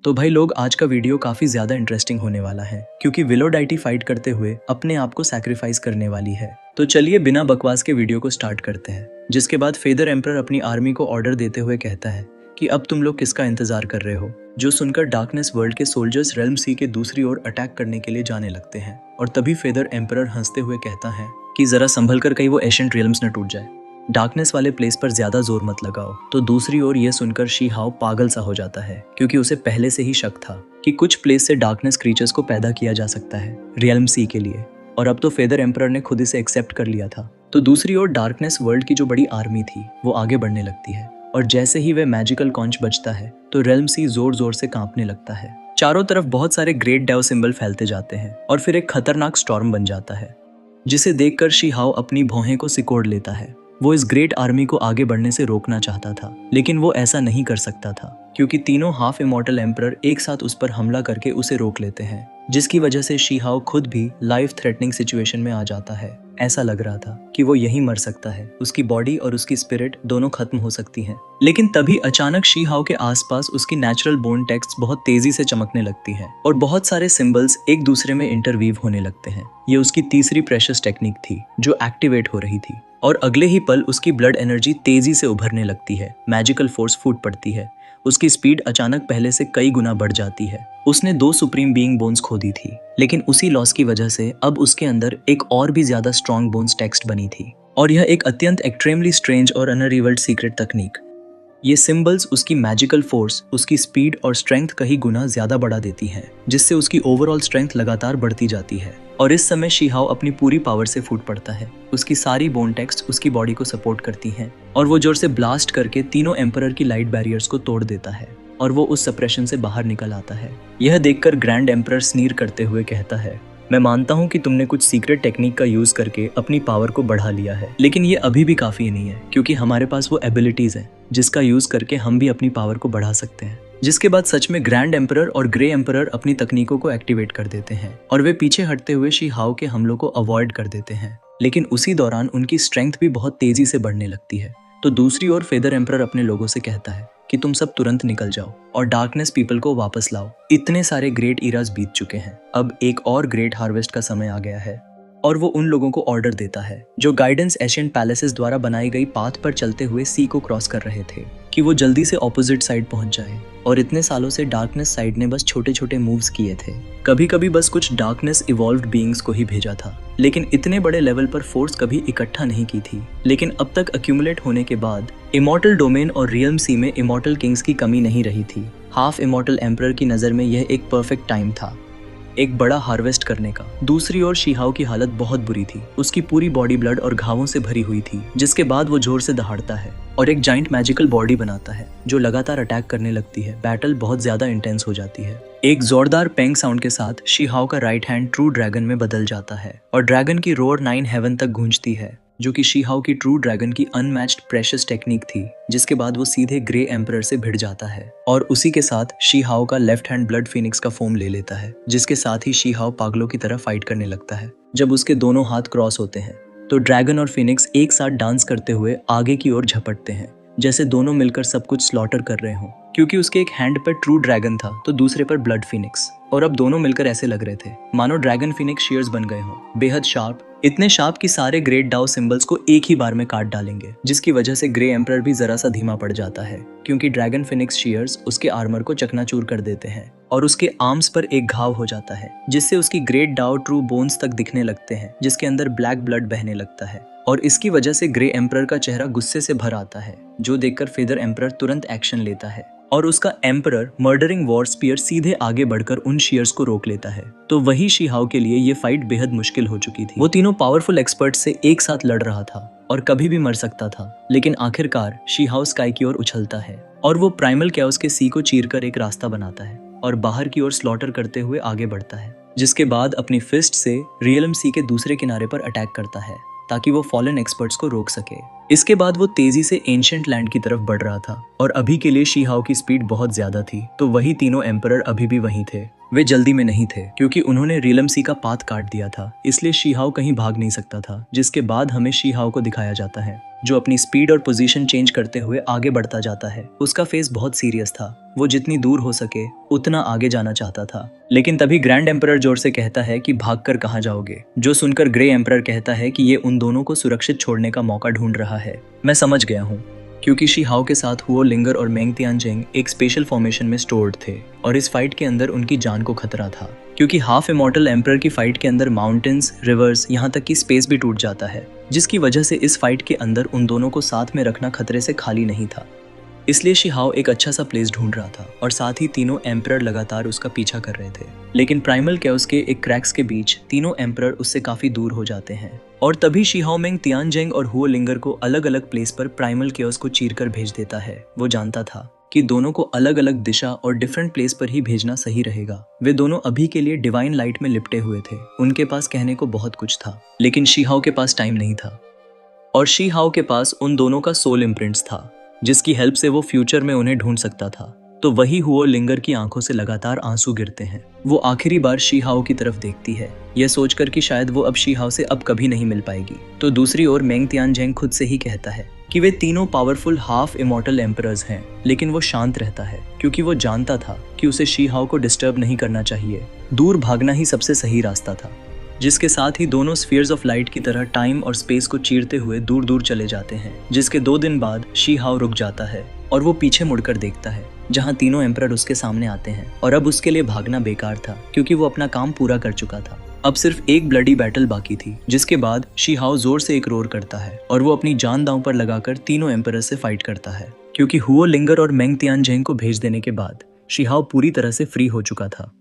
तो भाई लोग, आज का वीडियो काफी ज्यादा इंटरेस्टिंग होने वाला है क्योंकि विलोडाइटी फाइट करते हुए अपने आप को सैक्रिफाइस करने वाली है। तो चलिए बिना बकवास के वीडियो को स्टार्ट करते हैं। जिसके बाद फेदर एम्परर अपनी आर्मी को ऑर्डर देते हुए कहता है कि अब तुम लोग किसका इंतजार कर रहे हो। जो सुनकर डार्कनेस वर्ल्ड के सोल्जर्स रेल्म सी के दूसरी ओर अटैक करने के लिए जाने लगते हैं। और तभी फेदर एम्परर हंसते हुए कहता है कि जरा संभल कर कहीं वो एशियंट रियल्म्स न टूट जाए। डार्कनेस वाले प्लेस पर ज्यादा जोर मत लगाओ। तो दूसरी ओर यह सुनकर शी हाओ पागल सा हो जाता है क्योंकि उसे पहले से ही शक था कि कुछ प्लेस से डार्कनेस क्रीचर्स को पैदा किया जा सकता है रियल्म सी के लिए। और अब तो फेदर एम्परर ने खुद इसे एक्सेप्ट कर लिया था। तो दूसरी ओर डार्कनेस वर्ल्ड की जो बड़ी आर्मी थी वो आगे बढ़ने लगती है। और जैसे ही वह मैजिकल कॉन्च बजता है तो रेल्म सी जोर जोर से कांपने लगता है। चारों तरफ बहुत सारे ग्रेट डेव सिंबल फैलते जाते हैं और फिर एक खतरनाक स्टॉर्म बन जाता है, जिसे देखकर शी हाओ अपनी भौहें को सिकोड़ लेता है। वो इस ग्रेट आर्मी को आगे बढ़ने से रोकना चाहता था, लेकिन वो ऐसा नहीं कर सकता था क्योंकि तीनों हाफ इमॉर्टल एम्परर एक साथ उस पर हमला करके उसे रोक लेते हैं, जिसकी वजह से शी हाओ खुद भी लाइफ थ्रेटनिंग सिचुएशन में आ जाता है। ऐसा लग रहा था कि वो यहीं मर सकता है, उसकी बॉडी और उसकी स्पिरिट दोनों खत्म हो सकती हैं। लेकिन तभी अचानक शी हाओ के आसपास उसकी नेचुरल बोन टेक्स्ट बहुत तेजी से चमकने लगती है और बहुत सारे सिंबल्स एक दूसरे में इंटरवीव होने लगते हैं। ये उसकी तीसरी प्रेशियस टेक्निक थी जो एक्टिवेट हो रही थी और अगले ही पल उसकी ब्लड एनर्जी तेजी से उभरने लगती है। मैजिकल फोर्स फूट पड़ती है। उसकी स्पीड अचानक पहले से कई गुना बढ़ जाती है। उसने 2 सुप्रीम बीइंग बोन्स खो दी थी, लेकिन उसी लॉस की वजह से अब उसके अंदर एक और भी ज्यादा स्ट्रॉन्ग बोन्स टेक्स्ट बनी थी। और यह एक अत्यंत एक्सट्रीमली स्ट्रेंज और अनरिवर्ड सीक्रेट तकनीक। ये सिंबल्स उसकी मैजिकल फोर्स, उसकी स्पीड और स्ट्रेंथ कई गुना ज्यादा बढ़ा देती हैं, जिससे उसकी ओवरऑल स्ट्रेंथ लगातार बढ़ती जाती है। और इस समय शी हाओ अपनी पूरी पावर से फूट पड़ता है। उसकी सारी बोन टेक्स्ट उसकी बॉडी को सपोर्ट करती हैं और वो जोर से ब्लास्ट करके तीनों एम्परर की लाइट बैरियर्स को तोड़ देता है और वो उस सप्रेशन से बाहर निकल आता है। यह देखकर ग्रैंड एम्परर स्नीर करते हुए कहता है, मैं मानता हूँ कि तुमने कुछ सीक्रेट टेक्निक का यूज करके अपनी पावर को बढ़ा लिया है, लेकिन ये अभी भी काफी नहीं है क्योंकि हमारे पास वो एबिलिटीज हैं जिसका यूज करके हम भी अपनी पावर को बढ़ा सकते हैं। जिसके बाद सच में ग्रैंड एम्परर और ग्रे एम्परर अपनी तकनीकों को एक्टिवेट कर देते हैं और वे पीछे हटते हुए शी हाओ के हमलों को अवॉइड कर देते हैं। लेकिन उसी दौरान उनकी स्ट्रेंथ भी बहुत तेजी से बढ़ने लगती है। तो दूसरी ओर फेदर एम्परर अपने लोगों से कहता है कि तुम सब तुरंत निकल जाओ और डार्कनेस पीपल को वापस लाओ। इतने सारे ग्रेट इराज बीत चुके हैं, अब एक और ग्रेट हार्वेस्ट का समय आ गया है। और वो उन लोगों को ऑर्डर देता है जो गाइडेंस एशियंट पैलेसेस द्वारा बनाई गई पाथ पर चलते हुए सी को क्रॉस कर रहे थे कि वो जल्दी से ऑपोजिट साइड पहुंच जाए। और इतने सालों से डार्कनेस साइड ने बस छोटे छोटे मूव्स किए थे, कभी कभी बस कुछ डार्कनेस इवॉल्व्ड बीइंग्स को ही भेजा था, लेकिन इतने बड़े लेवल पर फोर्स कभी इकट्ठा नहीं की थी। लेकिन अब तक अक्यूमुलेट होने के बाद इमॉर्टल डोमेन और रियल्म सी में इमॉर्टल किंग्स की कमी नहीं रही थी। हाफ इमॉर्टल एम्परर की नजर में यह एक परफेक्ट टाइम था एक बड़ा हार्वेस्ट करने का। दूसरी ओर शी हाओ की हालत बहुत बुरी थी। उसकी पूरी बॉडी ब्लड और घावों से भरी हुई थी, जिसके बाद वो जोर से दहाड़ता है और एक जाइंट मैजिकल बॉडी बनाता है जो लगातार अटैक करने लगती है। बैटल बहुत ज्यादा इंटेंस हो जाती है। एक जोरदार पेंग साउंड के साथ शी हाओ का राइट हैंड ट्रू ड्रैगन में बदल जाता है और ड्रैगन की रोर 9 हेवन तक गूंजती है, जो कि शी हाओ की ट्रू ड्रैगन की अनमैच्ड प्रेशियस टेक्निक थी। जिसके बाद वो सीधे ग्रे एम्परर से भिड़ जाता है और उसी के साथ शी हाओ का लेफ्ट हैंड ब्लड फिनिक्स का फॉर्म ले लेता है, जिसके साथ ही शी हाओ पागलों की तरह फाइट करने लगता है। जब उसके दोनों हाथ क्रॉस होते हैं तो ड्रैगन और फिनिक्स एक साथ डांस करते हुए आगे की ओर झपटते हैं, जैसे दोनों मिलकर सब कुछ स्लॉटर कर रहे हों। क्योंकि उसके एक हैंड पर ट्रू ड्रैगन था तो दूसरे पर ब्लड फिनिक्स, और अब दोनों मिलकर ऐसे लग रहे थे मानो ड्रैगन फिनिक्स शेयर्स बन गए हों, बेहद शार्प, इतने शार्प कि सारे ग्रेट डाउ सिंबल्स को एक ही बार में काट डालेंगे। जिसकी वजह से ग्रे एम्परर भी जरा सा धीमा पड़ जाता है क्योंकि ड्रैगन फिनिक्स शेयर्स उसके आर्मर को चकनाचूर कर देते हैं और उसके आर्म्स पर एक घाव हो जाता है, जिससे उसकी ग्रेट डाउ ट्रू बोन्स तक दिखने लगते हैं, जिसके अंदर ब्लैक ब्लड बहने लगता है। और इसकी वजह से ग्रे एम्परर का चेहरा गुस्से से भर आता है, जो देखकर फेदर एम्परर तुरंत एक्शन लेता है और उसका एम्परर मर्डरिंग वॉर स्पीयर सीधे आगे बढ़कर उन शेयर्स को रोक लेता है। तो वही शी हाओ के लिए ये फाइट बेहद मुश्किल हो चुकी थी। वो तीनों पावरफुल एक्सपर्ट से एक साथ लड़ रहा था और कभी भी मर सकता था, लेकिन आखिरकार शी हाओ स्काई की ओर उछलता है और वो प्राइमल कैओस के सी को चीरकर एक रास्ता बनाता है और बाहर की ओर स्लॉटर करते हुए आगे बढ़ता है, जिसके बाद अपनी फिस्ट से रियलम सी के दूसरे किनारे पर अटैक करता है ताकि वो फॉलन एक्सपर्ट्स को रोक सके। इसके बाद वो तेजी से एंशिएंट लैंड की तरफ बढ़ रहा था और अभी के लिए शी हाओ की स्पीड बहुत ज्यादा थी, तो वही तीनों एम्परर अभी भी वहीं थे वे जल्दी में नहीं थे क्योंकि उन्होंने रियलम सी का पाथ काट दिया था, इसलिए शीहाओ कहीं भाग नहीं सकता था। जिसके बाद हमें शीहाओ को दिखाया जाता है जो अपनी स्पीड और पोजीशन चेंज करते हुए आगे बढ़ता जाता है। उसका फेस बहुत सीरियस था, वो जितनी दूर हो सके उतना आगे जाना चाहता था। लेकिन तभी ग्रैंड एम्परर जोर से कहता है कि भागकर कहाँ जाओगे, जो सुनकर ग्रे एम्परर कहता है कि ये उन दोनों को सुरक्षित छोड़ने का मौका ढूंढ रहा है। मैं समझ गया हूँ, क्योंकि शीहाओ के साथ हुओ लिंगर और मेंग तियानजेंग एक स्पेशल फॉर्मेशन में स्टोर्ड थे और इस फाइट के अंदर उनकी जान को खतरा था, क्योंकि हाफ इमॉर्टल एम्परर की फाइट के अंदर माउंटेन्स, रिवर्स, यहाँ तक कि स्पेस भी टूट जाता है, जिसकी वजह से इस फाइट के अंदर उन दोनों को साथ में रखना खतरे से खाली नहीं था। इसलिए शीहाओ एक अच्छा सा प्लेस ढूंढ रहा था और साथ ही तीनों एम्परर लगातार उसका पीछा कर रहे थे। लेकिन प्राइमल कैओस के एक क्रैक्स के बीच तीनों एम्परर उससे काफी दूर हो जाते हैं और तभी शीहाओ मेंग तियानजेंग और हुओ लिंगर को अलग अलग प्लेस पर प्राइमल कैओस को चीरकर भेज देता है। वो जानता था कि दोनों को अलग अलग दिशा और डिफरेंट प्लेस पर ही भेजना सही रहेगा। वे दोनों अभी के लिए डिवाइन लाइट में लिपटे हुए थे। उनके पास कहने को बहुत कुछ था, लेकिन शीहाओ के पास टाइम नहीं था और शीहाओ के पास उन दोनों का सोल इम्प्रिंट्स था, जिसकी हेल्प से वो फ्यूचर में उन्हें ढूंढ सकता था। तो वही हुओ लिंगर की आंखों से लगातार आंसू गिरते हैं। वो आखिरी बार शीहाओ की तरफ देखती है, यह सोचकर कि शायद वो अब शीहाओ से अब कभी नहीं मिल पाएगी। तो दूसरी ओर मेंग तियानजेंग खुद से ही कहता है कि वे तीनों पावरफुल हाफ इमॉर्टल एम्परर्स हैं, लेकिन वो शांत रहता है क्योंकि वो जानता था कि उसे शीहाओ को डिस्टर्ब नहीं करना चाहिए। दूर भागना ही सबसे सही रास्ता था, जिसके साथ ही दोनों स्फीयर्स ऑफ लाइट की तरह टाइम और स्पेस को चीरते हुए दूर दूर चले जाते हैं। जिसके 2 दिन बाद शीहाओ रुक जाता है और वो पीछे मुड़कर देखता है जहां तीनों एम्परर उसके सामने आते हैं और अब उसके लिए भागना बेकार था क्योंकि वो अपना काम पूरा कर चुका था। अब सिर्फ एक ब्लडी बैटल बाकी थी, जिसके बाद शीहाओ जोर से एक रोर करता है और वो अपनी जान दांव पर लगाकर तीनों एम्परर से फाइट करता है। क्योंकि हुओ लिंगर और मेंग तियानजेंग को भेज देने के बाद शीहाओ पूरी तरह से फ्री हो चुका था।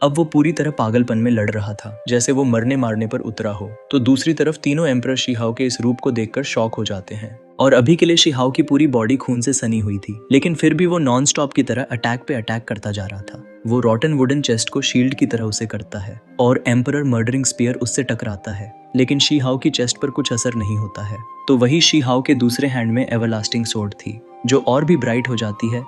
अब वो पूरी तरह पागलपन में लड़ रहा था, जैसे वो मरने मारने पर उतरा हो। तो दूसरी तरफ तीनों एम्परर शीहाओ के इस रूप को देखकर शॉक हो जाते हैं और अभी के लिए शीहाओ की पूरी बॉडी खून से सनी हुई थी, लेकिन फिर भी वो नॉन स्टॉप की तरह अटैक पे अटैक करता जा रहा था। वो रॉटन वुडन चेस्ट को शील्ड की तरह उसे करता है और एम्परर मर्डरिंग स्पीयर उससे टकराता है, लेकिन शीहाओ की चेस्ट पर कुछ असर नहीं होता है। तो वही शीहाओ के दूसरे हैंड में एवरलास्टिंग सोर्ड थी, जो और भी ब्राइट हो जाती है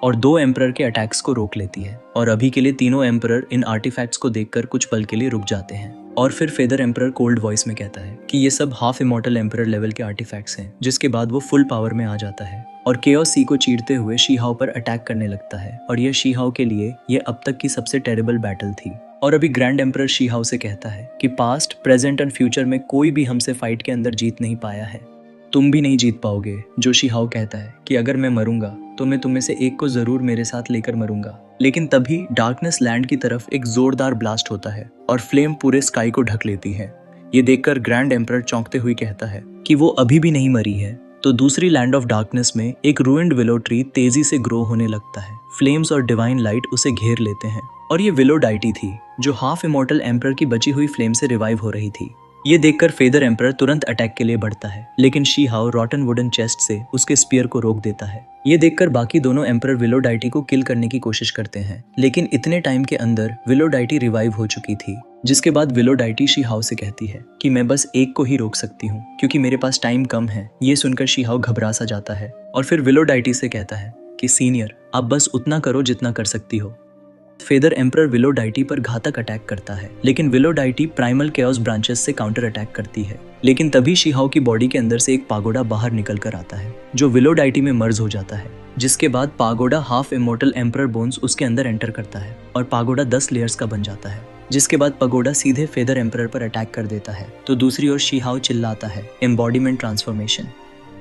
और 2 एम्परर के अटैक्स को रोक लेती है। और अभी के लिए तीनों एम्परर इन आर्टिफैक्ट्स को देखकर कुछ पल के लिए रुक जाते हैं और फिर फेदर एम्परर कोल्ड वॉइस में कहता है कि ये सब हाफ इमॉर्टल एम्परर लेवल के आर्टिफैक्ट्स हैं। जिसके बाद वो फुल पावर में आ जाता है और केओस सी को चीरते हुए शीहाओ पर अटैक करने लगता है और यह शीहाओ के लिए ये अब तक की सबसे टेरिबल बैटल थी। और अभी ग्रैंड एम्परर शीहाओ से कहता है कि पास्ट, प्रेजेंट एंड फ्यूचर में कोई भी हमसे फाइट के अंदर जीत नहीं पाया है, तुम भी नहीं जीत पाओगे। जो शीहाओ कहता है कि अगर मैं मरूंगा तो मैं तुम में से एक को जरूर मेरे साथ लेकर मरूंगा। लेकिन तभी डार्कनेस लैंड की तरफ एक जोरदार ब्लास्ट होता है और फ्लेम पूरे स्काई को ढक लेती है। ये देखकर ग्रैंड एम्परर चौंकते हुए कहता है कि वो अभी भी नहीं मरी है। तो दूसरी लैंड ऑफ डार्कनेस में एक रूइंड विलो ट्री तेजी से ग्रो होने लगता है। फ्लेम्स और डिवाइन लाइट उसे घेर लेते हैं और ये विलो डाइटी थी जो हाफ इमॉर्टल एम्परर की बची हुई फ्लेम से रिवाइव हो रही थी। ये देखकर फेदर एम्परर तुरंत अटैक के लिए बढ़ता है, लेकिन शीहाओ रॉटन वुडन चेस्ट से उसके स्पीयर को रोक देता है। ये देखकर बाकी दोनों एम्परर विलो डाइटी को किल करने की कोशिश करते हैं, लेकिन इतने टाइम के अंदर विलो डाइटी रिवाइव हो चुकी थी। जिसके बाद विलो डाइटी शीहाओ से कहती है कि मैं बस एक को ही रोक सकती हूँ क्योंकि मेरे पास टाइम कम है। ये सुनकर शीहाओ घबरा सा जाता है और फिर विलो डाइटी से कहता है कि सीनियर, आप बस उतना करो जितना कर सकती हो। फेदर एम्परर विलो डाइटी पर घातक अटैक करता है, लेकिन willow deity primal chaos branches से काउंटर अटैक करती है। लेकिन तभी शीहाओ की बॉडी के अंदर से एक पागोडा बाहर निकल कर आता है जो विलो डाइटी में मर्ज हो जाता है। जिसके बाद pagoda half immortal emperor bones उसके अंदर एंटर करता है और पागोडा 10 लेयर्स का बन जाता है। जिसके बाद पगोडा सीधे फेदर एम्परर पर अटैक कर देता है। तो दूसरी ओर शीहाओ चिल्लाता है एम्बॉडीमेंट ट्रांसफॉर्मेशन।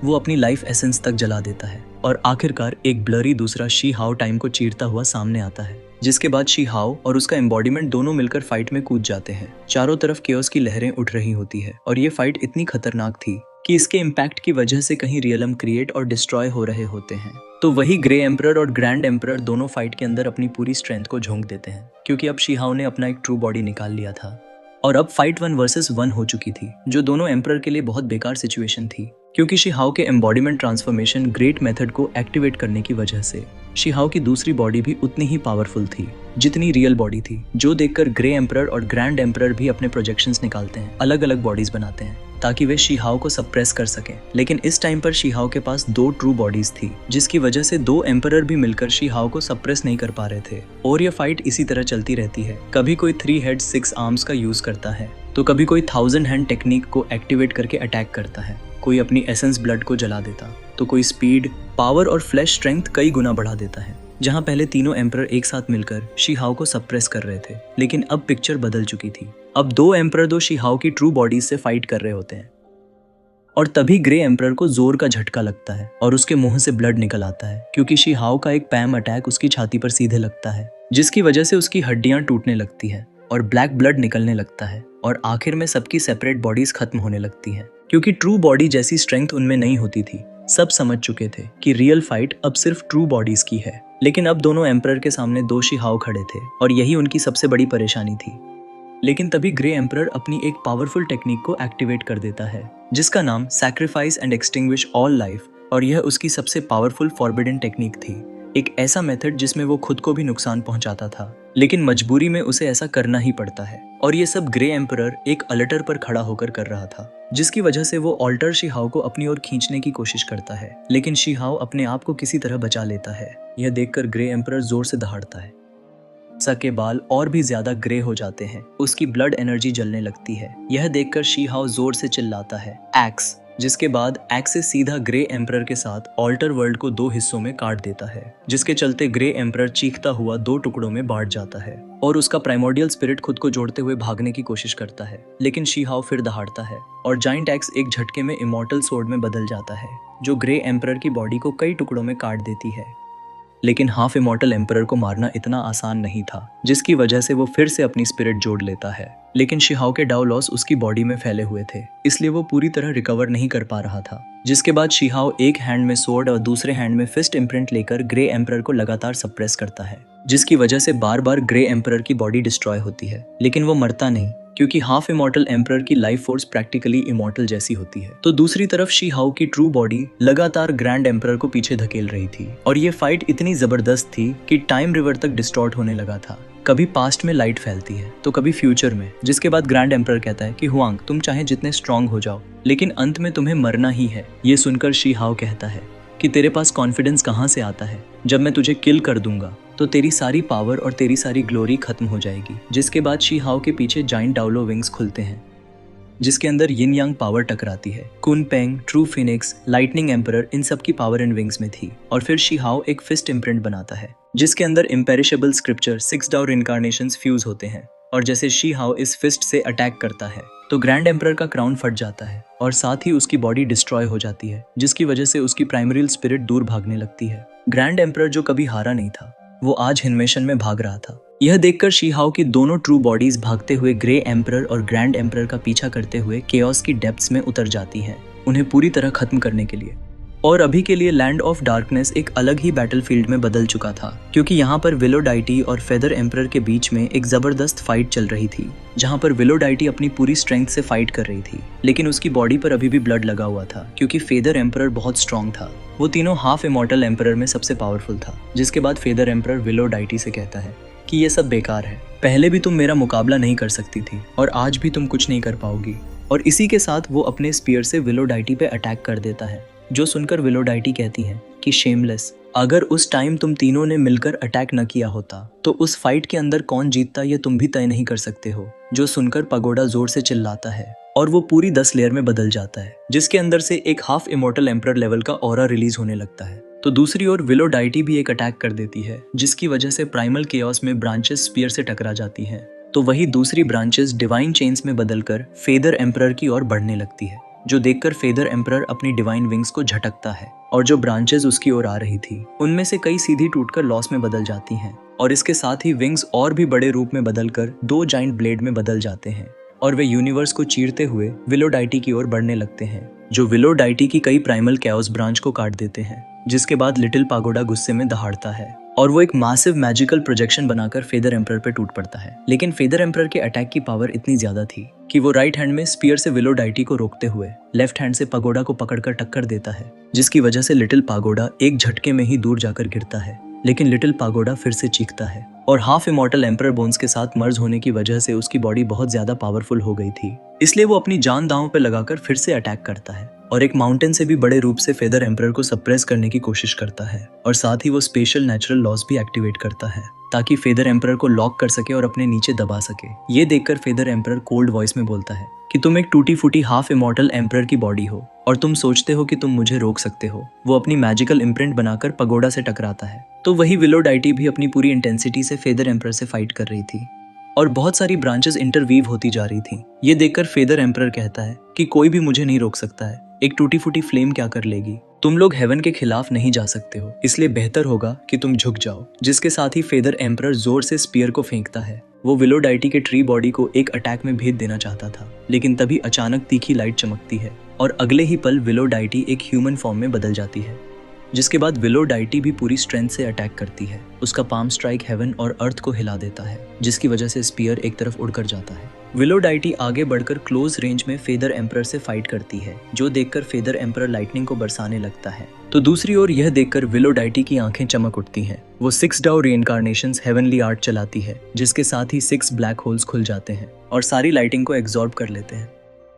वो अपनी लाइफ एसेंस तक जला देता है और आखिरकार एक ब्लरी दूसरा शीहाओ टाइम को चीरता हुआ सामने आता है। जिसके बाद शीहाओ और उसका एम्बॉडीमेंट दोनों मिलकर फाइट में कूद जाते हैं। चारों तरफ केओस की लहरें उठ रही होती है और ये फाइट इतनी खतरनाक थी कि इसके इम्पैक्ट की वजह से कहीं रियलम क्रिएट और डिस्ट्रॉय हो रहे होते हैं। तो वही ग्रे एम्परर और ग्रैंड एम्परर दोनों फाइट के अंदर अपनी पूरी स्ट्रेंथ को झोंक देते हैं क्योंकि अब शीहाओ ने अपना एक ट्रू बॉडी निकाल लिया था और अब फाइट 1 वर्सेस 1 हो चुकी थी, जो दोनों एम्परर के लिए बहुत बेकार सिचुएशन थी क्योंकि शीहाओ के एम्बॉडीमेंट ट्रांसफॉर्मेशन ग्रेट मेथड को एक्टिवेट करने की वजह से शीहाओ की दूसरी बॉडी भी उतनी ही पावरफुल थी जितनी रियल बॉडी थी, जो देखकर ग्रे एम्परर और ग्रैंड एम्परर भी अपने प्रोजेक्शंस निकालते हैं, अलग अलग बॉडीज बनाते हैं। ताकि वे शीहाओ को सप्रेस कर सकें। लेकिन इस टाइम पर शीहाओ के पास 2 ट्रू बॉडीज थी, जिसकी वजह से 2 एम्परर भी मिलकर शीहाओ को सप्रेस नहीं कर पा रहे थे। और यह फाइट इसी तरह चलती रहती है। कभी कोई 3 हेड 6 आर्म्स का यूज करता है, तो कभी कोई 1000 हैंड टेक्निक को एक्टिवेट करके अटैक करता है। कोई अपनी एसेंस ब्लड को जला देता, तो कोई स्पीड, पावर और फ्लैश स्ट्रेंथ कई गुना बढ़ा देता है। जहां पहले तीनों एम्परर एक साथ मिलकर शीहाओ को सप्रेस कर रहे थे, लेकिन अब पिक्चर बदल चुकी थी। अब 2 एम्परर 2 शीहाओ की ट्रू बॉडीज से फाइट कर रहे होते हैं। और तभी ग्रे एम्परर को जोर का झटका लगता है और उसके मुंह से ब्लड निकल आता है, क्योंकि शीहाओ का एक पैम अटैक उसकी छाती पर सीधे लगता है, जिसकी वजह से उसकी हड्डियां टूटने लगती है और ब्लैक ब्लड निकलने लगता है। और आखिर में सबकी सेपरेट बॉडीज खत्म होने लगती हैं, क्योंकि ट्रू बॉडी जैसी स्ट्रेंथ उनमें नहीं होती थी। सब समझ चुके थे कि रियल फाइट अब सिर्फ ट्रू बॉडीज की है। लेकिन अब दोनों एम्परर के सामने 2 शीहाओ खड़े थे और यही उनकी सबसे बड़ी परेशानी थी। लेकिन तभी ग्रे एम्परर अपनी एक पावरफुल टेक्निक को एक्टिवेट कर देता है, जिसका नाम sacrifice and extinguish all life, और यह उसकी सबसे पावरफुल फॉरबिडन टेक्निक थी। एक ऐसा मेथड जिसमें वो खुद को भी नुकसान पहुंचाता था, लेकिन मजबूरी में उसे ऐसा करना ही पड़ता है। और ये सब ग्रे एम्परर एक अल्टर पर खड़ा होकर कर रहा था, जिसकी वजह से वो ऑल्टर शीहाओ को अपनी ओर खींचने की कोशिश करता है, लेकिन शीहाओ अपने आप को किसी तरह बचा लेता है। यह देखकर ग्रे एम्परर जोर से दहाड़ता है। के बाल और भी ज्यादा ग्रे हो जाते हैं, उसकी ब्लड एनर्जी जलने लगती है। यह देखकर शीहाओ जोर से चिल्लाता है, एक्स, जिसके बाद एक्स से सीधा ग्रे एम्परर के साथ ऑल्टर वर्ल्ड को 2 हिस्सों में काट देता है, जिसके चलते ग्रे एम्परर चीखता हुआ 2 टुकड़ों में बांट जाता है और उसका प्राइमोर्डियल स्पिरिट खुद को जोड़ते हुए भागने की कोशिश करता है। लेकिन शीहाओ फिर दहाड़ता है और जाइंट एक्स एक झटके में इमॉर्टल सोर्ड में बदल जाता है, जो ग्रे एम्परर की बॉडी को कई टुकड़ों में काट देती है। लेकिन हाफ इमॉर्टल एम्परर को मारना इतना आसान नहीं था, जिसकी वजह से वो फिर से अपनी स्पिरिट जोड़ लेता है। लेकिन शीहाओ के डाउ लॉस उसकी बॉडी में फैले हुए थे, इसलिए वो पूरी तरह रिकवर नहीं कर पा रहा था। जिसके बाद शीहाओ एक हैंड में सोर्ड और दूसरे हैंड में फिस्ट इम्प्रिंट लेकर ग्रे एम्परर को लगातार सप्रेस करता है, जिसकी वजह से बार बार ग्रे एम्परर की बॉडी डिस्ट्रॉय होती है। लेकिन वो मरता नहीं, क्योंकि हाफ इमॉर्टल एम्परर की लाइफ फोर्स प्रैक्टिकली इमॉर्टल जैसी होती है। तो दूसरी तरफ शीहाओ की ट्रू बॉडी लगातार ग्रैंड एम्परर को पीछे धकेल रही थी और ये फाइट इतनी जबरदस्त थी कि टाइम रिवर तक डिस्टॉर्ट होने लगा था। कभी पास्ट में लाइट फैलती है तो कभी फ्यूचर में, जिसके बाद ग्रैंड एम्परर कहता है कि हुआंग, तुम चाहे जितने स्ट्रांग हो जाओ, लेकिन अंत में तुम्हें मरना ही है। ये सुनकर शीहाओ कहता है कि तेरे पास कॉन्फिडेंस कहाँ से आता है? जब मैं तुझे किल कर दूंगा तो तेरी सारी पावर और तेरी सारी ग्लोरी खत्म हो जाएगी। जिसके बाद शीहाओ के पीछे जाइंट डाउलो विंग्स खुलते हैं, जिसके अंदर यिन यांग पावर टकराती है। कुन पेंग, ट्रू फिनिक्स, लाइटनिंग एम्परर, इन सब की पावर इन विंग्स में थी। और फिर शीहाओ एक फिस्ट इम्प्रिंट बनाता है, जिसके अंदर इम्पेरिशेबल स्क्रिप्चर 6 डाउ इनकारनेशंस फ्यूज होते हैं। और जैसे शीहाओ इस फिस्ट से अटैक करता है तो ग्रैंड एम्परर का क्राउन फट जाता है और साथ ही उसकी बॉडी डिस्ट्रॉय हो जाती है, जिसकी वजह से उसकी प्राइमरी स्पिरिट दूर भागने लगती है। ग्रैंड एम्परर जो कभी हारा नहीं था, वो आज हिनमेशन में भाग रहा था। यह देखकर शीहाओ की दोनों ट्रू बॉडीज भागते हुए ग्रे एम्परर और ग्रैंड एम्परर का पीछा करते हुए केओस की डेप्थ्स में उतर जाती हैं, उन्हें पूरी तरह खत्म करने के लिए। और अभी के लिए लैंड ऑफ डार्कनेस एक अलग ही बैटलफील्ड में बदल चुका था, क्योंकि यहाँ पर विलोडाइटी और फेदर एम्परर के बीच में एक जबरदस्त फाइट चल रही थी, जहाँ पर विलोडाइटी अपनी पूरी स्ट्रेंथ से फाइट कर रही थी, लेकिन उसकी बॉडी पर अभी भी ब्लड लगा हुआ था, क्योंकि फेदर एम्परर बहुत स्ट्रांग था। वो तीनों हाफ इमॉर्टल एम्परर में सबसे पावरफुल था। जिसके बाद फेदर एम्परर विलोडाइटी से कहता है कि ये सब बेकार है, पहले भी तुम मेरा मुकाबला नहीं कर सकती थी और आज भी तुम कुछ नहीं कर पाओगी। और इसी के साथ वो अपने स्पीयर से विलोडाइटी पे अटैक कर देता है, जो सुनकर विलोडाइटी कहती है कि शेमलेस, अगर उस टाइम तुम तीनों ने मिलकर अटैक न किया होता तो उस फाइट के अंदर कौन जीतता ये तुम भी तय नहीं कर सकते हो। जो सुनकर पगोडा जोर से चिल्लाता है और वो पूरी 10 लेयर में बदल जाता है, जिसके अंदर से एक हाफ इमॉर्टल एम्परर लेवल का ऑरा रिलीज होने लगता है। तो दूसरी ओर विलोडाइटी भी एक अटैक कर देती है, जिसकी वजह से प्राइमल केओस में ब्रांचेस स्पीयर से टकरा जाती हैं। तो वही दूसरी ब्रांचेस डिवाइन चेन्स में बदलकर फेदर एम्परर की ओर बढ़ने लगती है, जो देखकर फेदर एम्परर अपनी डिवाइन विंग्स को झटकता है और जो ब्रांचेस उसकी ओर आ रही थी उनमें से कई सीधी टूटकर लॉस में बदल जाती हैं और इसके साथ ही विंग्स और भी बड़े रूप में बदलकर 2 जाइंट ब्लेड में बदल जाते हैं और वे यूनिवर्स को चीरते हुए विलोडाइटी की ओर बढ़ने लगते हैं, जो विलोडाइटी की कई प्राइमल कैओस ब्रांच को काट देते हैं। जिसके बाद लिटिल पागोडा गुस्से में दहाड़ता है और वो एक मैसिव मैजिकल प्रोजेक्शन बनाकर फेदर एम्परर पे टूट पड़ता है। लेकिन फेदर एम्परर के अटैक की पावर इतनी ज्यादा थी कि वो राइट हैंड में स्पीयर से विलोडाइटी को रोकते हुए लेफ्ट हैंड से पगोडा को पकड़कर टक्कर देता है, जिसकी वजह से लिटिल पागोडा एक झटके में ही दूर जाकर गिरता है। लेकिन लिटिल पागोडा फिर से चीखता है और हाफ इमॉर्टल एम्परर बोन्स के साथ मर्ज होने की वजह से उसकी बॉडी बहुत ज्यादा पावरफुल हो गई थी इसलिए वो अपनी जान दांव पे लगाकर फिर से अटैक करता है और एक माउंटेन से भी बड़े रूप से फेदर एम्परर को सप्रेस करने की कोशिश करता है और साथ ही वो स्पेशल नेचुरल लॉस भी एक्टिवेट करता है ताकि फेदर एम्परर को लॉक कर सके और अपने नीचे दबा सके। ये देखकर फेदर एम्परर कोल्ड वॉइस में बोलता है कि तुम एक टूटी फूटी हाफ इमॉर्टल एम्परर की बॉडी हो और तुम सोचते हो कि तुम मुझे रोक सकते हो। वो अपनी मैजिकल इम्प्रिंट बनाकर पगोडा से टकराता है तो वही विलो डाइटी भी अपनी पूरी इंटेंसिटी से फेदर एम्परर से फाइट कर रही थी और बहुत सारी ब्रांचेस इंटरवीव होती जा रही थी। ये देखकर फेदर एम्परर कहता है कि कोई भी मुझे नहीं रोक सकता है, एक टूटी फूटी फ्लेम क्या कर लेगी, तुम लोग हेवन के खिलाफ नहीं जा सकते हो, इसलिए बेहतर होगा कि तुम झुक जाओ। जिसके साथ ही फेदर एम्परर जोर से स्पीयर को फेंकता है। वो विलो डाइटी के ट्री बॉडी को एक अटैक में भेद देना चाहता था, लेकिन तभी अचानक तीखी लाइट चमकती है और अगले ही पल विलो डाइटी एक ह्यूमन फॉर्म में बदल जाती है। जिसके बाद विलो डाइटी भी पूरी स्ट्रेंथ से अटैक करती है। उसका पाम स्ट्राइक हेवन और अर्थ को हिला देता है, जिसकी वजह से स्पीयर एक तरफ उड़कर जाता है। विलो डाइटी आगे बढ़कर क्लोज रेंज में फेदर एम्परर से फाइट करती है, जो देखकर फेदर एम्परर लाइटनिंग को बरसाने लगता है। तो दूसरी ओर यह देखकर विलो डाइटी की आंखें चमक उठती हैं। वो 6 डाउ रीइंकार्नेशंस हेवनली आर्ट चलाती है, जिसके साथ ही 6 ब्लैक होल्स खुल जाते हैं और सारी लाइटिंग को एब्जॉर्ब कर लेते हैं।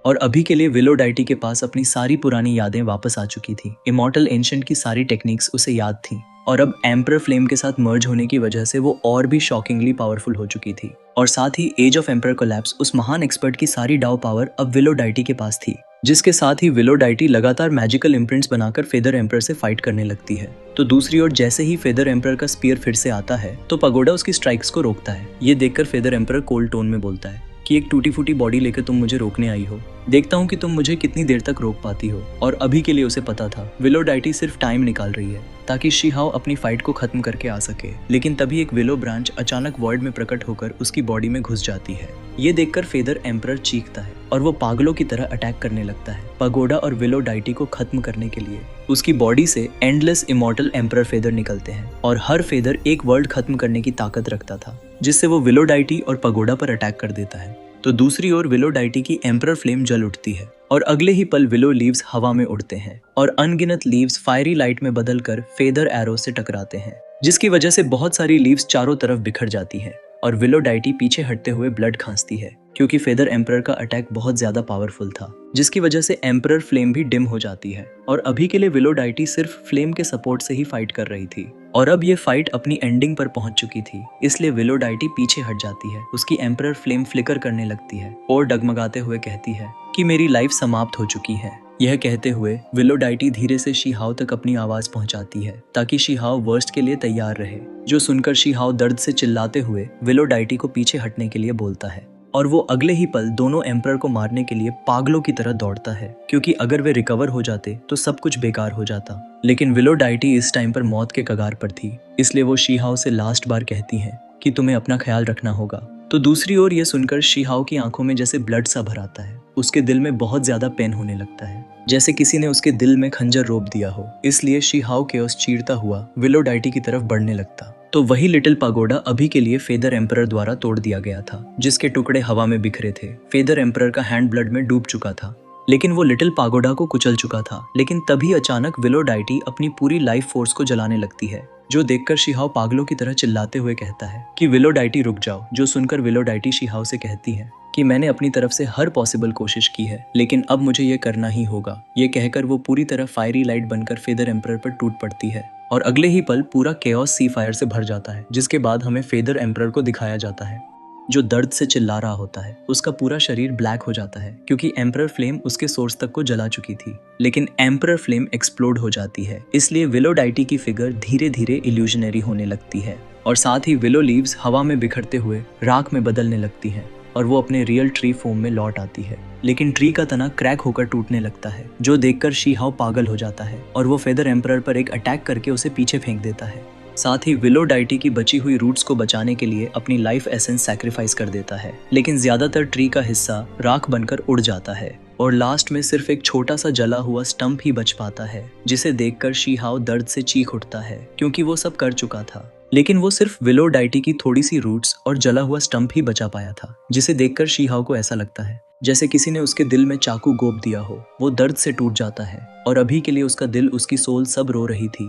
और अभी के लिए विलो डाइटी के पास अपनी सारी पुरानी यादें वापस आ चुकी थी। इमॉर्टल एंशिएंट की सारी टेक्निक्स उसे याद थी और अब एम्परर फ्लेम के साथ मर्ज होने की वजह से वो और भी शॉकिंगली पावरफुल हो चुकी थी। और साथ ही एज ऑफ एम्परर कोलैप्स उस महान एक्सपर्ट की सारी डाउ पावर अब विलो डाइटी के पास थी, जिसके साथ ही विलो डाइटी लगातार मैजिकल इम्प्रिंट्स बनाकर फेदर एम्परर से फाइट करने लगती है। तो दूसरी ओर जैसे ही फेदर एम्परर का स्पीयर फिर से आता है तो पगोडा उसकी स्ट्राइक्स को रोकता है। ये देखकर फेदर एम्परर कोल्ड टोन में बोलता है कि एक टूटी फूटी बॉडी लेकर तुम मुझे रोकने आई हो, देखता हूँ कि तुम मुझे कितनी देर तक रोक पाती हो। और अभी के लिए उसे पता था विलो डाइटी सिर्फ टाइम निकाल रही है ताकि शी हाओ अपनी फाइट को खत्म करके आ सके। लेकिन तभी एक विलो ब्रांच अचानक वॉइड में प्रकट होकर उसकी बॉडी में घुस जाती है। ये देखकर फेदर एम्परर चीखता है और वो पागलों की तरह अटैक करने लगता है पगोडा और विलो डाइटी को खत्म करने के लिए। उसकी बॉडी से एंडलेस इमॉर्टल एम्परर फेदर निकलते हैं और हर फेदर एक वर्ल्ड खत्म करने की ताकत रखता था, जिससे वो विलो डाइटी और पगोडा पर अटैक कर देता है। तो दूसरी ओर विलो डाइटी की एम्परर फ्लेम जल उठती है और अगले ही पल विलो लीव्स हवा में उड़ते हैं और अनगिनत लीव्स फायरी लाइट में बदलकर फेदर एरो से टकराते हैं, जिसकी वजह से बहुत सारी लीव्स चारों तरफ बिखर जाती है और विलो डाइटी पीछे हटते हुए ब्लड खांसती है, क्योंकि फेदर एम्परर का अटैक बहुत ज्यादा पावरफुल था, जिसकी वजह से एम्परर फ्लेम भी डिम हो जाती है। और अभी के लिए विलो डाइटी सिर्फ फ्लेम के सपोर्ट से ही फाइट कर रही थी और अब ये फाइट अपनी एंडिंग पर पहुंच चुकी थी, इसलिए विलो डाइटी पीछे हट जाती है। उसकी एम्परर फ्लेम फ्लिकर करने लगती है और डगमगाते हुए कहती है कि मेरी लाइफ समाप्त हो चुकी है। यह कहते हुए विलो डाइटी धीरे से शी हाओ तक अपनी आवाज पहुंचाती है ताकि शी हाओ वर्स्ट के लिए तैयार रहे, जो सुनकर शी हाओ दर्द से चिल्लाते हुए विलो डाइटी को पीछे हटने के लिए बोलता है और वो अगले ही पल दोनों एम्परर को मारने के लिए पागलों की तरह दौड़ता है, क्योंकि अगर वे रिकवर हो जाते तो सब कुछ बेकार हो जाता। लेकिन विलो डाइटी इस टाइम पर मौत के कगार पर थी, इसलिए वो शी हाओ से लास्ट बार कहती है कि तुम्हें अपना ख्याल रखना होगा। तो दूसरी ओर ये सुनकर शी हाओ की आंखों में जैसे ब्लड सा भर आता है। उसके दिल में बहुत ज्यादा पेन होने लगता है, जैसे किसी ने उसके दिल में खंजर रोप दिया हो। इसलिए शी हाओ केओस चीरता हुआ विलो डाइटी की तरफ बढ़ने लगता। तो वही लिटिल पागोडा अभी के लिए फेदर एम्परर द्वारा तोड़ दिया गया था, जिसके टुकड़े हवा में बिखरे थे। फेदर एम्परर का हैंड ब्लड में डूब चुका था, लेकिन वो लिटिल पागोडा को कुचल चुका था। लेकिन तभी अचानक विलो डाइटी अपनी पूरी लाइफ फोर्स को जलाने लगती है, जो देखकर शी हाओ पागलों की तरह चिल्लाते हुए कहता है कि विलो डाइटी रुक जाओ। जो सुनकर विलो डाइटी शी हाओ से कहती है कि मैंने अपनी तरफ से हर पॉसिबल कोशिश की है, लेकिन अब मुझे ये करना ही होगा। ये कहकर वो पूरी तरह फायरी लाइट बनकर फेदर एम्परर पर टूट पड़ती है और अगले ही पल पूरा केओस सी फायर से भर जाता है, जिसके बाद हमें फेदर एम्परर को दिखाया जाता है जो दर्द से चिल्ला रहा होता है। उसका पूरा शरीर ब्लैक हो जाता है क्योंकि एम्परर फ्लेम उसके सोर्स तक को जला चुकी थी। लेकिन एम्परर फ्लेम एक्सप्लोड हो जाती है, इसलिए विलो डाइटी की फिगर धीरे धीरे इल्यूजनरी होने लगती है और साथ ही विलो लीव्स हवा में बिखरते हुए राख में बदलने लगती है और वो अपने रियल ट्री फॉर्म में लौट आती है। लेकिन ट्री का तना क्रैक होकर टूटने लगता है, जो देखकर शी हाओ पागल हो जाता है और वो फेदर एम्परर पर एक अटैक करके उसे पीछे फेंक देता है। साथ ही विलो डाइटी की बची हुई रूट्स को बचाने के लिए अपनी लाइफ एसेंस सैक्रिफाइस कर देता है, लेकिन ज्यादातर ट्री का हिस्सा राख बनकर उड़ जाता है और लास्ट में सिर्फ एक छोटा सा जला हुआ स्टंप ही बच पाता है, जिसे देखकर शी हाओ दर्द से चीख उठता है क्योंकि वो सब कर चुका था। लेकिन वो सिर्फ विलो डाइटी की थोड़ी सी रूट्स और जला हुआ स्टंप ही बचा पाया था, जिसे देखकर शी हाओ को ऐसा लगता है जैसे किसी ने उसके दिल में चाकू गोप दिया हो। वो दर्द से टूट जाता है और अभी के लिए उसका दिल, उसकी सोल सब रो रही थी,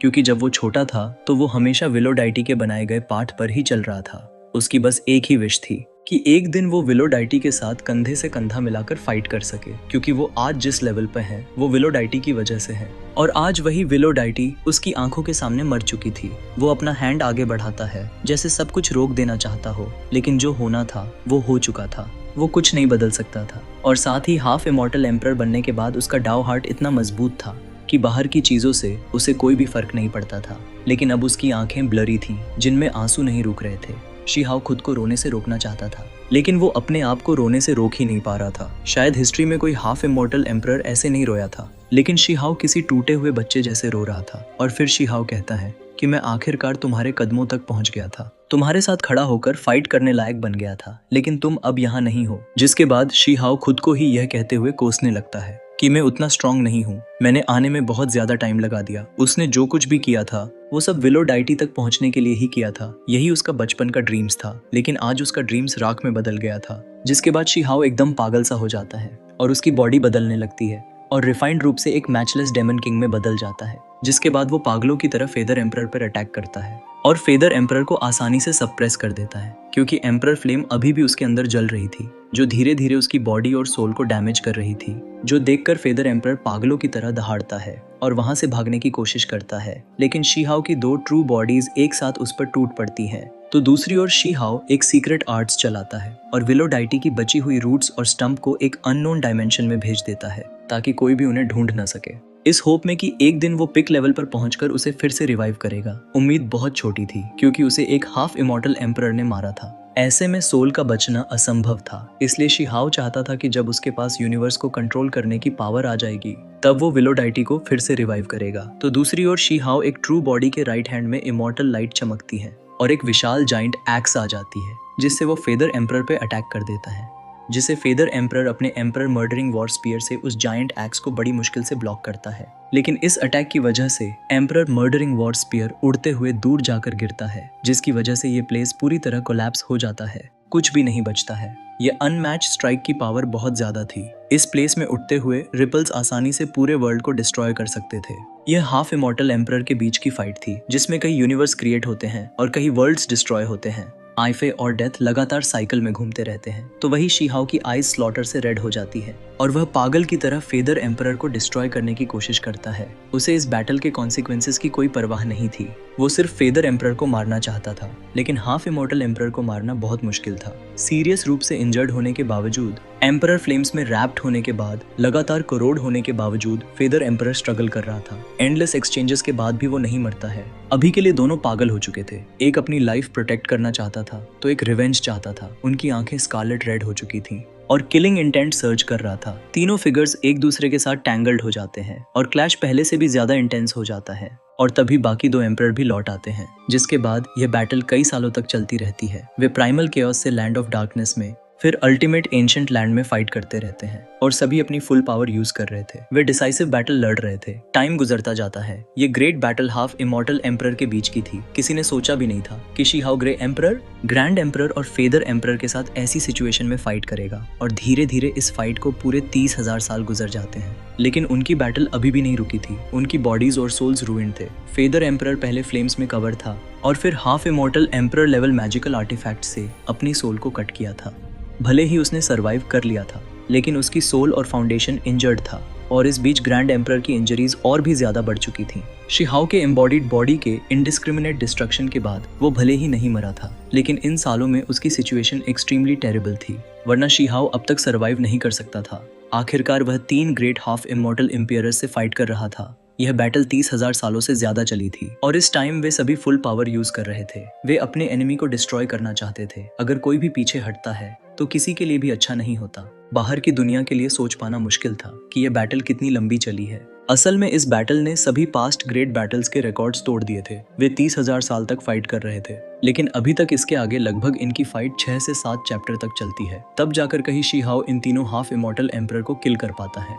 क्योंकि जब वो छोटा था तो वो हमेशा विलो डाइटी के बनाए गए पाठ पर ही चल रहा था। उसकी बस एक ही विश थी कि एक दिन वो विलो डाइटी के साथ कंधे से कंधा मिलाकर फाइट कर सके, क्योंकि वो आज जिस लेवल पे है वो विलो डाइटी की वजह से है। और आज वही विलो डाइटी उसकी आंखों के सामने मर चुकी थी। वो अपना हैंड आगे बढ़ाता है जैसे सब कुछ रोक देना चाहता हो, लेकिन जो होना था वो हो चुका था। वो कुछ नहीं बदल सकता था। और साथ ही हाफ इमॉर्टल एम्परर बनने के बाद उसका डाउ हार्ट इतना मजबूत था कि बाहर की चीजों से उसे कोई भी फर्क नहीं पड़ता था। लेकिन अब उसकी आंखें ब्लरी थीं, जिनमें आंसू नहीं रुक रहे थे। शी हाओ खुद को रोने से रोकना चाहता था, लेकिन वो अपने आप को रोने से रोक ही नहीं पा रहा था। शायद हिस्ट्री में कोई हाफ इमॉर्टल एम्परर ऐसे नहीं रोया था, लेकिन शी हाओ किसी टूटे हुए बच्चे जैसे रो रहा था। और फिर शी हाओ कहता है कि मैं आखिरकार तुम्हारे कदमों तक पहुंच गया था, तुम्हारे साथ खड़ा होकर फाइट करने लायक बन गया था, लेकिन तुम अब यहाँ नहीं हो। जिसके बाद शी हाओ खुद को ही यह कहते हुए कोसने लगता है कि मैं उतना स्ट्रांग नहीं हूँ, मैंने आने में बहुत ज्यादा टाइम लगा दिया। उसने जो कुछ भी किया था वो सब विलो डाइटी तक पहुंचने के लिए ही किया था। यही उसका बचपन का ड्रीम्स था, लेकिन आज उसका ड्रीम्स राख में बदल गया था। जिसके बाद शी हाओ एकदम पागल सा हो जाता है और उसकी बॉडी बदलने लगती है और रिफाइंड रूप से एक मैचलेस डेमन किंग में बदल जाता है। जिसके बाद वो पागलों की तरह फेदर एम्परर पर अटैक करता है और फेदर एम्परर को आसानी से सप्रेस कर देता है, क्योंकि एम्परर फ्लेम अभी भी उसके अंदर जल रही थी, जो धीरे धीरे उसकी बॉडी और सोल को डैमेज कर रही थी। जो देखकर फेदर एम्परर पागलों की तरह दहाड़ता है और वहां से भागने की कोशिश करता है, लेकिन शी हाओ की 2 ट्रू बॉडीज एक साथ उस पर टूट पड़ती हैं। तो दूसरी ओर शी हाओ एक सीक्रेट आर्ट्स चलाता है और विलो डाइटी की बची हुई रूट्स और स्टंप को एक अननोन डायमेंशन में भेज देता है, ताकि कोई भी उन्हें ढूंढ न सके, इस होप में कि एक दिन वो पिक लेवल पर पहुंचकर उसे फिर से रिवाइव करेगा। उम्मीद बहुत छोटी थी, क्योंकि उसे एक हाफ इमॉर्टल एम्परर ने मारा था। ऐसे में सोल का बचना असंभव था, इसलिए शी हाओ चाहता था कि जब उसके पास यूनिवर्स को कंट्रोल करने की पावर आ जाएगी तब वो विलो डाइटी को फिर से रिवाइव करेगा। तो दूसरी ओर शी हाओ एक ट्रू बॉडी के राइट हैंड में इमॉर्टल लाइट चमकती है और एक विशाल जाइंट एक्स आ जाती है, जिससे वो फेदर एम्परर पे अटैक कर देता है, जिसे फेदर एम्परर अपने एम्परर मर्डरिंग वॉर स्पीयर से उस जायंट एक्स को बड़ी मुश्किल से ब्लॉक करता है। लेकिन इस अटैक की वजह से एम्परर मर्डरिंग वॉर स्पीयर उड़ते हुए दूर जाकर गिरता है, जिसकी वजह से ये प्लेस पूरी तरह कोलैप्स हो जाता है, कुछ भी नहीं बचता है। ये अनमैच स्ट्राइक की पावर बहुत ज्यादा थी। इस प्लेस में उठते हुए रिपल्स आसानी से पूरे वर्ल्ड को डिस्ट्रॉय कर सकते थे। यह हाफ इमॉर्टल एम्परर के बीच की फाइट थी, जिसमें कई यूनिवर्स क्रिएट होते हैं और कई वर्ल्ड्स डिस्ट्रॉय होते हैं। आइफे और डेथ लगातार साइकिल में घूमते रहते हैं। तो वही शी हाओ की आइज स्लॉटर से रेड हो जाती है और वह पागल की तरह फेदर एम्परर को डिस्ट्रॉय करने की कोशिश करता है। उसे इस बैटल के कॉन्सिक्वेंसेस की कोई परवाह नहीं थी। वो सिर्फ फेदर एम्परर को मारना चाहता था, लेकिन हाफ इमॉर्टल एम्परर को मारना बहुत मुश्किल था। सीरियस रूप से इंजर्ड होने के बावजूद, एम्परर फ्लेम्स में रैप्ड होने के बाद, लगातार कोरोड होने के बावजूद फेदर एम्परर स्ट्रगल कर रहा था। एंडलेस एक्सचेंजेस के बाद भी वो नहीं मरता है। अभी के लिए दोनों पागल हो चुके थे। एक अपनी लाइफ प्रोटेक्ट करना चाहता था तो एक रिवेंज चाहता था। उनकी आंखें स्कारलेट रेड हो चुकी थीं और किलिंग इंटेंट सर्च कर रहा था। तीनों फिगर्स एक दूसरे के साथ टैंगल्ड हो जाते हैं और क्लैश पहले से भी ज्यादा इंटेंस हो जाता है। और तभी बाकी 2 एम्परर भी लौट आते हैं, जिसके बाद यह बैटल कई सालों तक चलती रहती है। वे प्राइमल केओस से लैंड ऑफ डार्कनेस में, फिर अल्टीमेट एंशिएंट लैंड में फाइट करते रहते हैं और सभी अपनी फुल पावर यूज कर रहे थे। वे डिसाइसिव बैटल लड़ रहे थे। टाइम गुजरता जाता है। ये great battle half immortal emperor के बीच की थी। किसी ने सोचा भी नहीं था कि शी हाओ ग्रे एम्परर, ग्रैंड एम्परर और फेदर एम्परर के साथ ऐसी सिचुएशन में फाइट करेगा। और धीरे धीरे इस फाइट को पूरे 30,000 साल गुजर जाते हैं, लेकिन उनकी बैटल अभी भी नहीं रुकी थी। उनकी बॉडीज और सोल्स रूइंड थे। फेदर एम्परर पहले फ्लेम्स में कवर था और फिर half immortal emperor level magical artifact से अपनी सोल को कट किया था। भले ही उसने सरवाइव कर लिया था, लेकिन उसकी सोल और फाउंडेशन इंजर्ड था और इस बीच ग्रैंड एम्परर की इंजरीज और भी ज्यादा बढ़ चुकी थीं। शी हाओ के एम्बॉडीड बॉडी के इंडिस्क्रिमिनेट डिस्ट्रक्शन के बाद वो भले ही नहीं मरा था, लेकिन इन सालों में उसकी सिचुएशन एक्सट्रीमली टेरिबल थी, वरना शी हाओ अब तक सरवाइव नहीं कर सकता था। आखिरकार वह 3 ग्रेट हाफ इमॉर्टल एम्पियरर्स से फाइट कर रहा था। यह बैटल 30,000 सालों से ज्यादा चली थी और इस टाइम वे सभी फुल पावर यूज कर रहे थे। वे अपने एनिमी को डिस्ट्रॉय करना चाहते थे। अगर कोई भी पीछे हटता है तो किसी के लिए भी अच्छा नहीं होता। बाहर की दुनिया के लिए सोच पाना मुश्किल था कि यह बैटल कितनी लंबी चली है। असल में इस बैटल ने सभी पास्ट ग्रेट बैटल्स के रिकॉर्ड्स तोड़ दिए थे। वे 30,000 साल तक फाइट कर रहे थे, लेकिन अभी तक इसके आगे लगभग इनकी फाइट 6 से 7 चैप्टर तक चलती है। तब जाकर कहीं शी हाओ इन तीनों हाफ इमॉर्टल एम्परर को किल कर पाता है।